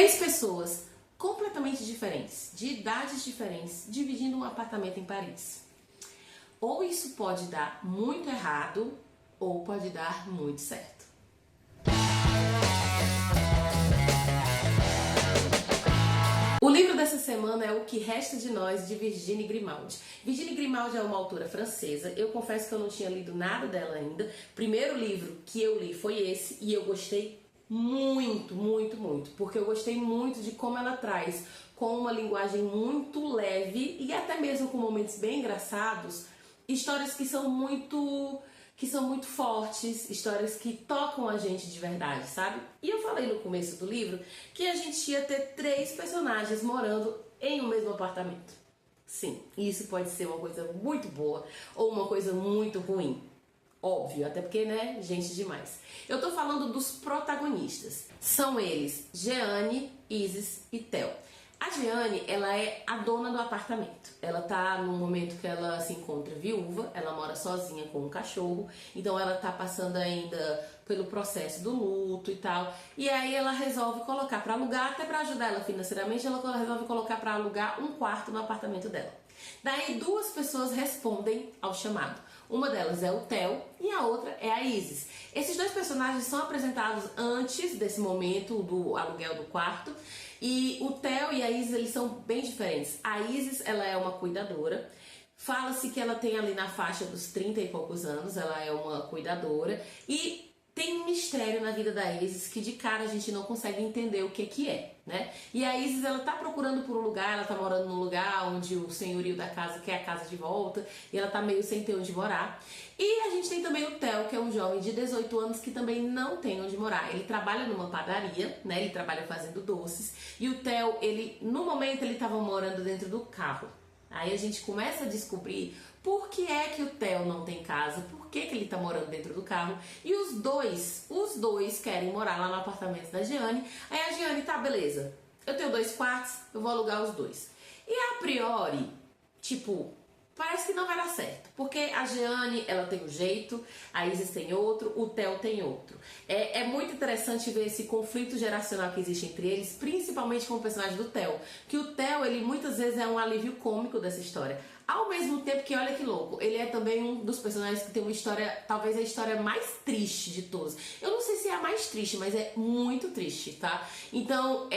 Três pessoas completamente diferentes, de idades diferentes, dividindo um apartamento em Paris. Ou isso pode dar muito errado, ou pode dar muito certo. O livro dessa semana é O Que Resta de Nós, de Virginie Grimaldi. Virginie Grimaldi é uma autora francesa. Eu confesso que eu não tinha lido nada dela ainda. O primeiro livro que eu li foi esse e eu gostei muito, muito, muito. Porque eu gostei muito de como ela traz, com uma linguagem muito leve e até mesmo com momentos bem engraçados, histórias que são muito fortes, histórias que tocam a gente de verdade, sabe? E eu falei no começo do livro que a gente ia ter três personagens morando em um mesmo apartamento. Sim, isso pode ser uma coisa muito boa ou uma coisa muito ruim. Óbvio, até porque, né, gente demais. Eu tô falando dos protagonistas. São eles, Jeanne, Isis e Theo. A Jeanne, ela é a dona do apartamento. Ela tá num momento que ela se encontra viúva, ela mora sozinha com um cachorro, então ela tá passando ainda pelo processo do luto e tal. E aí ela resolve colocar para alugar, até para ajudar ela financeiramente, ela resolve colocar para alugar um quarto no apartamento dela. Daí duas pessoas respondem ao chamado. Uma delas é o Theo e a outra é a Isis. Esses dois personagens são apresentados antes desse momento do aluguel do quarto. E o Theo e a Isis, eles são bem diferentes. A Isis, ela é uma cuidadora. Fala-se que ela tem ali na faixa dos 30 e poucos anos. Ela é uma cuidadora. E tem um mistério na vida da Isis que de cara a gente não consegue entender o que é, né? E a Isis, ela tá procurando por um lugar, ela tá morando num lugar onde o senhorio da casa quer a casa de volta e ela tá meio sem ter onde morar. E a gente tem também o Theo, que é um jovem de 18 anos que também não tem onde morar. Ele trabalha numa padaria, né? Ele trabalha fazendo doces. E o Theo, no momento, ele tava morando dentro do carro. Aí a gente começa a descobrir por que é que o Theo não tem casa, por que ele tá morando dentro do carro. E os dois querem morar lá no apartamento da Jeanne. Aí a Jeanne, tá, beleza, eu tenho 2 quartos, eu vou alugar os 2. E a priori, tipo, parece que não vai dar certo, porque a Jeanne, ela tem um jeito, a Isis tem outro, o Theo tem outro. É muito interessante ver esse conflito geracional que existe entre eles, principalmente com o personagem do Theo, que o Theo, ele muitas vezes é um alívio cômico dessa história. Ao mesmo tempo que, olha que louco, ele é também um dos personagens que tem uma história, talvez a história mais triste de todos. Eu não sei se é a mais triste, mas é muito triste, tá? Então,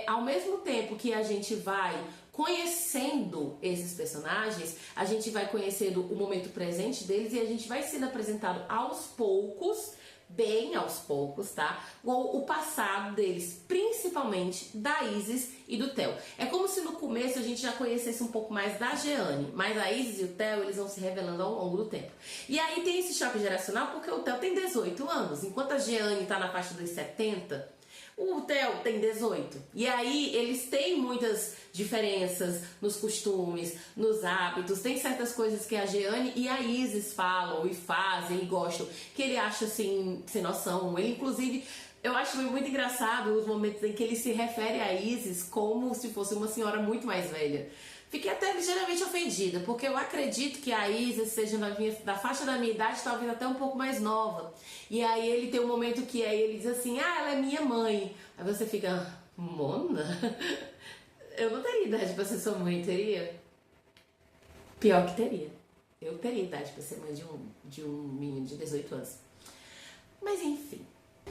ao mesmo tempo que a gente vai conhecendo esses personagens, a gente vai conhecendo o momento presente deles e a gente vai sendo apresentado aos poucos, bem aos poucos, tá? O passado deles, principalmente da Isis e do Theo. É como se no começo a gente já conhecesse um pouco mais da Jeanne, mas a Isis e o Theo, eles vão se revelando ao longo do tempo. E aí tem esse choque geracional porque o Theo tem 18 anos, enquanto a Jeanne tá na faixa dos 70, o Theo tem 18. E aí eles têm muitas diferenças nos costumes, nos hábitos. Tem certas coisas que a Jeanne e a Isis falam e fazem e gostam, que ele acha assim, sem noção. Ele, inclusive, eu acho muito engraçado os momentos em que ele se refere a Isis como se fosse uma senhora muito mais velha. Fiquei até ligeiramente ofendida, porque eu acredito que a Isis seja da faixa da minha idade, talvez até um pouco mais nova. E aí ele tem um momento que aí ele diz assim, ela é minha mãe. Aí você fica, Mona? Eu não teria idade pra ser sua mãe, teria? Pior que teria. Eu teria idade pra ser mãe de um menino de 18 anos. Mas enfim.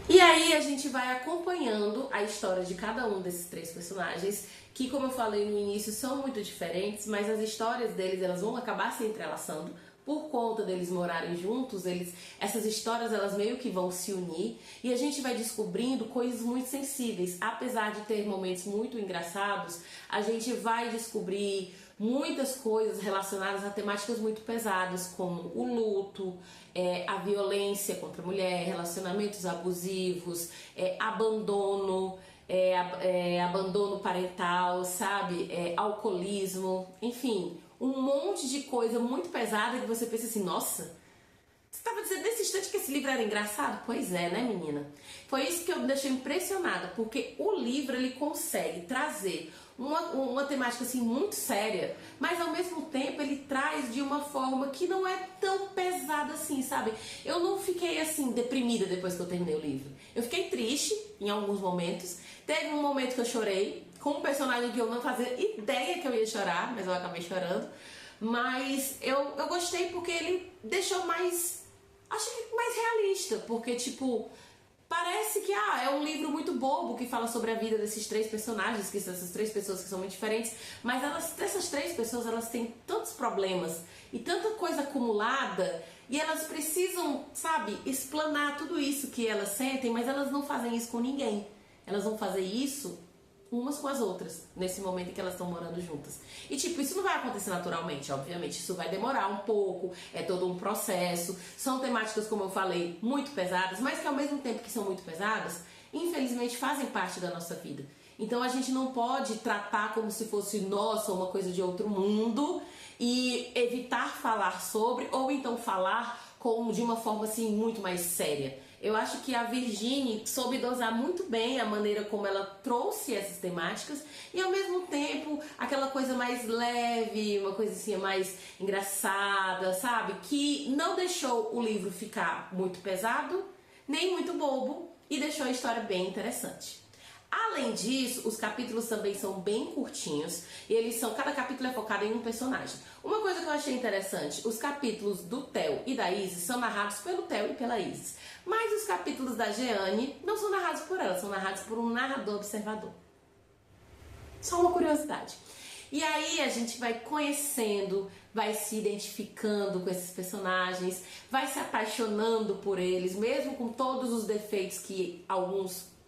E aí a gente vai acompanhando a história de cada um desses três personagens, que, como eu falei no início, são muito diferentes, mas as histórias deles, elas vão acabar se entrelaçando por conta deles morarem juntos. Essas histórias, elas meio que vão se unir e a gente vai descobrindo coisas muito sensíveis. Apesar de ter momentos muito engraçados, a gente vai descobrir muitas coisas relacionadas a temáticas muito pesadas, como o luto, a violência contra a mulher, relacionamentos abusivos, abandono, abandono parental, sabe? Alcoolismo, enfim, um monte de coisa muito pesada que você pensa assim, nossa, você estava dizendo nesse instante que esse livro era engraçado? Pois é, né, menina? Foi isso que eu me deixei impressionada, porque o livro, ele consegue trazer uma temática assim muito séria, mas ao mesmo tempo ele traz de uma forma que não é tão pesada assim, sabe? Eu não fiquei assim deprimida depois que eu terminei o livro. Eu fiquei triste em alguns momentos. Teve um momento que eu chorei com um personagem que eu não fazia ideia que eu ia chorar, mas eu acabei chorando. Mas eu gostei porque ele deixou mais, acho que mais realista, porque tipo, parece que é um livro muito bobo que fala sobre a vida desses três personagens, que são essas três pessoas que são muito diferentes, mas essas três pessoas, elas têm tantos problemas e tanta coisa acumulada e elas precisam, sabe, explanar tudo isso que elas sentem, mas elas não fazem isso com ninguém. Elas vão fazer isso umas com as outras, nesse momento em que elas estão morando juntas. E tipo, isso não vai acontecer naturalmente, obviamente, isso vai demorar um pouco, é todo um processo, são temáticas, como eu falei, muito pesadas, mas que ao mesmo tempo que são muito pesadas, infelizmente fazem parte da nossa vida. Então a gente não pode tratar como se fosse, nossa, uma coisa de outro mundo e evitar falar sobre, ou então falar de uma forma assim muito mais séria. Eu acho que a Virginie soube dosar muito bem a maneira como ela trouxe essas temáticas e ao mesmo tempo aquela coisa mais leve, uma coisa assim mais engraçada, sabe? Que não deixou o livro ficar muito pesado, nem muito bobo e deixou a história bem interessante. Além disso, os capítulos também são bem curtinhos e cada capítulo é focado em um personagem. Uma coisa que eu achei interessante, os capítulos do Theo e da Isis são narrados pelo Theo e pela Isis, mas os capítulos da Jeanne não são narrados por ela, são narrados por um narrador observador. Só uma curiosidade. E aí a gente vai conhecendo, vai se identificando com esses personagens, vai se apaixonando por eles, mesmo com todos os defeitos que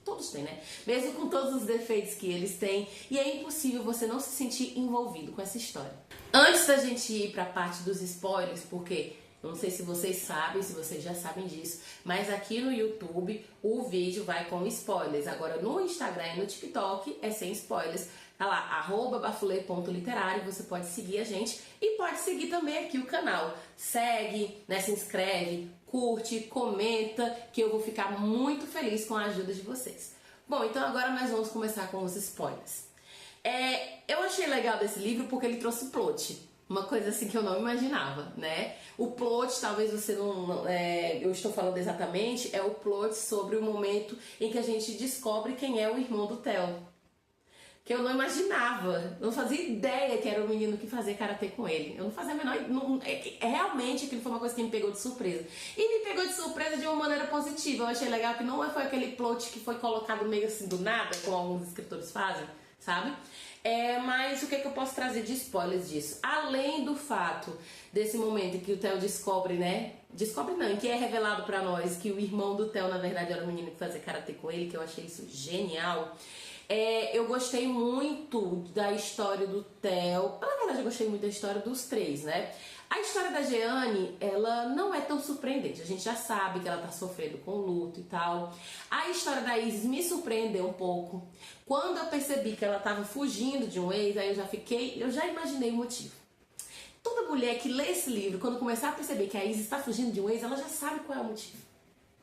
todos têm, né? Mesmo com todos os defeitos que eles têm, e é impossível você não se sentir envolvido com essa história. Antes da gente ir para a parte dos spoilers, porque eu não sei se vocês sabem, se vocês já sabem disso, mas aqui no YouTube o vídeo vai com spoilers. Agora no Instagram e no TikTok é sem spoilers. Tá lá, @bafulê.literário, você pode seguir a gente e pode seguir também aqui o canal. Segue, né, se inscreve, curte, comenta, que eu vou ficar muito feliz com a ajuda de vocês. Bom, então agora nós vamos começar com os spoilers. Eu achei legal desse livro porque ele trouxe plot. Uma coisa assim que eu não imaginava, né? O plot, talvez você eu estou falando exatamente, é o plot sobre o momento em que a gente descobre quem é o irmão do Theo. Que eu não imaginava, não fazia ideia que era o menino que fazia karatê com ele. Eu não fazia a menor... realmente aquilo foi uma coisa que me pegou de surpresa. E me pegou de surpresa de uma maneira positiva. Eu achei legal que não foi aquele plot que foi colocado meio assim do nada, como alguns escritores fazem, sabe? Mas o que eu posso trazer de spoilers disso? Além do fato desse momento em que o Theo descobre, né? Descobre não, em que é revelado pra nós que o irmão do Theo, na verdade, era o menino que fazia karatê com ele, que eu achei isso genial. Eu gostei muito da história do Theo. Na verdade, eu gostei muito da história dos três, né? A história da Jeanne, ela não é tão surpreendente. A gente já sabe que ela tá sofrendo com luto e tal. A história da Isis me surpreendeu um pouco. Quando eu percebi que ela tava fugindo de um ex, aí eu já imaginei o motivo. Toda mulher que lê esse livro, quando começar a perceber que a Isis está fugindo de um ex, ela já sabe qual é o motivo,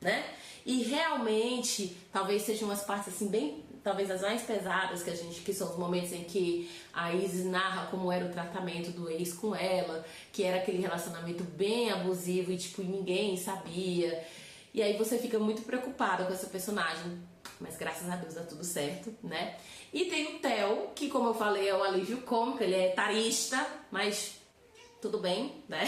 né? E realmente, talvez sejam umas partes assim bem... talvez as mais pesadas que são os momentos em que a Isis narra como era o tratamento do ex com ela, que era aquele relacionamento bem abusivo e tipo ninguém sabia. E aí você fica muito preocupada com essa personagem, mas graças a Deus dá tudo certo, né? E tem o Theo, que como eu falei é o alívio cômico, ele é etarista, mas tudo bem, né?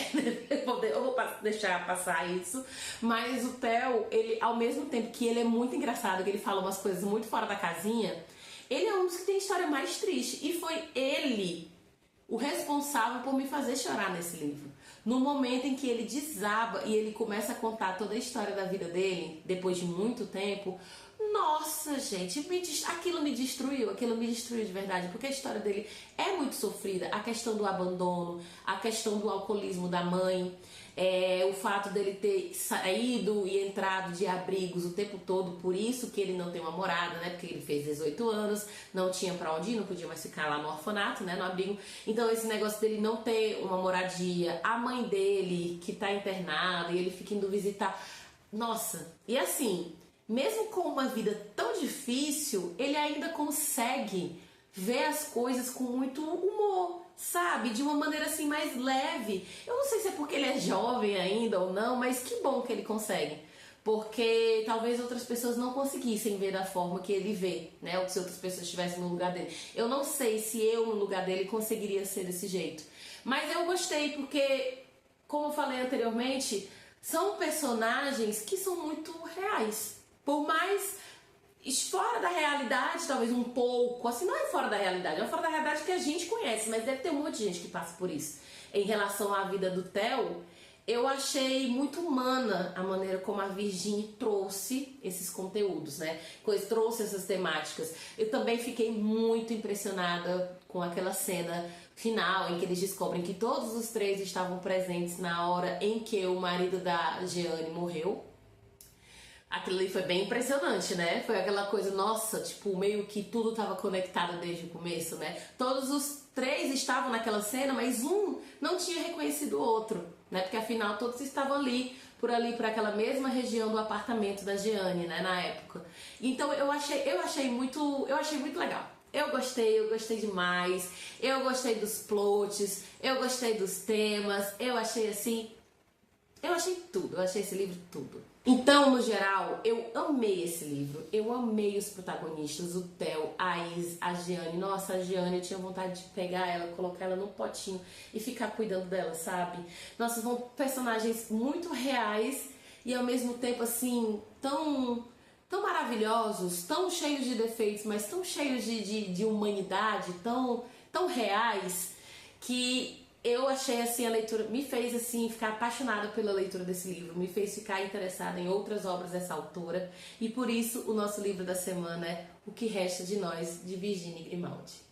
Eu vou deixar passar isso. Mas o Theo, ele, ao mesmo tempo que ele é muito engraçado, que ele fala umas coisas muito fora da casinha, ele é um dos que tem a história mais triste. E foi ele o responsável por me fazer chorar nesse livro. No momento em que ele desaba e ele começa a contar toda a história da vida dele, depois de muito tempo... Nossa, gente, aquilo me destruiu de verdade, porque a história dele é muito sofrida. A questão do abandono, a questão do alcoolismo da mãe, o fato dele ter saído e entrado de abrigos o tempo todo, por isso que ele não tem uma morada, né? Porque ele fez 18 anos, não tinha pra onde ir, não podia mais ficar lá no orfanato, né? No abrigo. Então esse negócio dele não ter uma moradia, a mãe dele que tá internada e ele fica indo visitar. Nossa, e assim... mesmo com uma vida tão difícil, ele ainda consegue vê as coisas com muito humor, sabe? De uma maneira assim mais leve. Eu não sei se é porque ele é jovem ainda ou não, mas que bom que ele consegue. Porque talvez outras pessoas não conseguissem ver da forma que ele vê, né? Ou se outras pessoas estivessem no lugar dele. Eu não sei se eu, no lugar dele, conseguiria ser desse jeito. Mas eu gostei porque, como eu falei anteriormente, são personagens que são muito reais. Por mais fora da realidade, talvez um pouco, assim, não é fora da realidade, é fora da realidade que a gente conhece, mas deve ter um monte de gente que passa por isso. Em relação à vida do Theo, eu achei muito humana a maneira como a Virginie trouxe esses conteúdos, né? Trouxe essas temáticas. Eu também fiquei muito impressionada com aquela cena final em que eles descobrem que todos os três estavam presentes na hora em que o marido da Jeanne morreu. Aquilo ali foi bem impressionante, né? Foi aquela coisa, nossa, tipo, meio que tudo estava conectado desde o começo, né? Todos os três estavam naquela cena, mas um não tinha reconhecido o outro, né? Porque afinal todos estavam ali, por aquela mesma região do apartamento da Jeanne, né, na época. Então eu achei muito legal. Eu gostei demais. Eu gostei dos plots, eu gostei dos temas, eu achei tudo, eu achei esse livro tudo. Então, no geral, eu amei esse livro, eu amei os protagonistas, o Theo, a Is, a Jeanne. Nossa, a Jeanne, eu tinha vontade de pegar ela, colocar ela num potinho e ficar cuidando dela, sabe? Nossa, são personagens muito reais e ao mesmo tempo, assim, tão maravilhosos, tão cheios de defeitos, mas tão cheios de humanidade, tão reais, que eu achei assim a leitura, me fez assim ficar apaixonada pela leitura desse livro, me fez ficar interessada em outras obras dessa autora, e por isso o nosso livro da semana é O que Resta de Nós, de Virginie Grimaldi.